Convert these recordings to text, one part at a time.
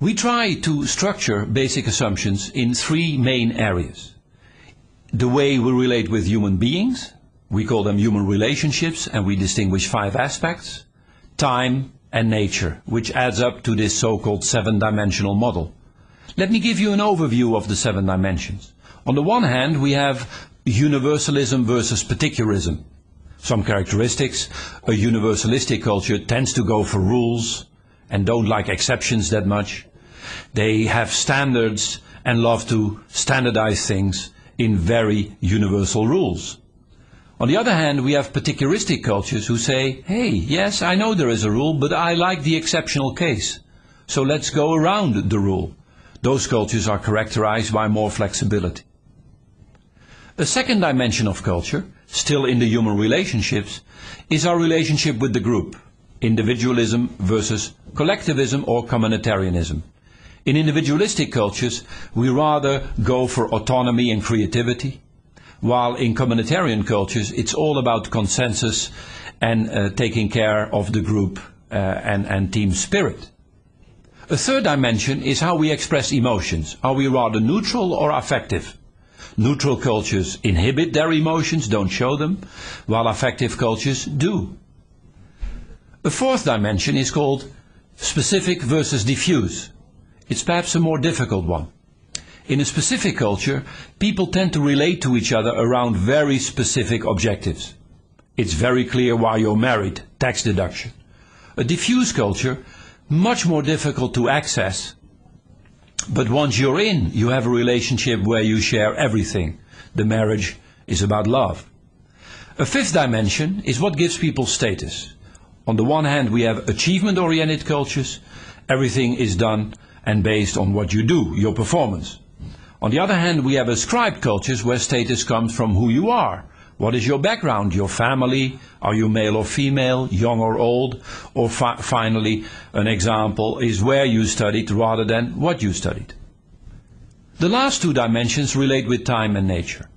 We try to structure basic assumptions in three main areas. The way we relate with human beings, we call them human relationships, and we distinguish 5 aspects: time and nature, which adds up to this so-called 7-dimensional model. Let me give you an overview of the 7 dimensions. On the one hand, we have universalism versus particularism. Some characteristics: a universalistic culture tends to go for rules and don't like exceptions that much. They have standards and love to standardize things in very universal rules. On the other hand, we have particularistic cultures who say, hey, yes, I know there is a rule, but I like the exceptional case, so let's go around the rule. Those cultures are characterized by more flexibility. A second dimension of culture, still in the human relationships, is our relationship with the group. Individualism versus collectivism or communitarianism. In individualistic cultures, we rather go for autonomy and creativity, while in communitarian cultures, it's all about consensus and taking care of the group and team spirit. A third dimension is how we express emotions. Are we rather neutral or affective? Neutral cultures inhibit their emotions, don't show them, while affective cultures do. A fourth dimension is called specific versus diffuse. It's perhaps a more difficult one. In a specific culture, people tend to relate to each other around very specific objectives. It's very clear why you're married, tax deduction. A diffuse culture, much more difficult to access, but once you're in, you have a relationship where you share everything. The marriage is about love. A fifth dimension is what gives people status. On the one hand, we have achievement-oriented cultures. Everything is done and based on what you do, your performance. On the other hand, we have ascribed cultures where status comes from who you are. What is your background, your family? Are you male or female, young or old? Or finally, an example is where you studied rather than what you studied. The last 2 dimensions relate with time and nature.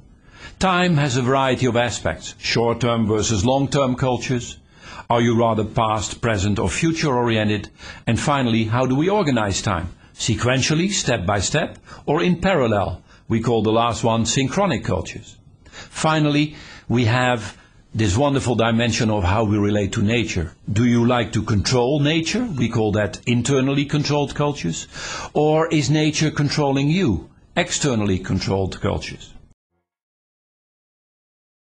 Time has a variety of aspects: short-term versus long-term cultures. Are you rather past, present or future-oriented? And finally, how do we organize time? Sequentially, step by step, or in parallel? We call the last one synchronic cultures. Finally, we have this wonderful dimension of how we relate to nature. Do you like to control nature? We call that internally controlled cultures. Or is nature controlling you? Externally controlled cultures.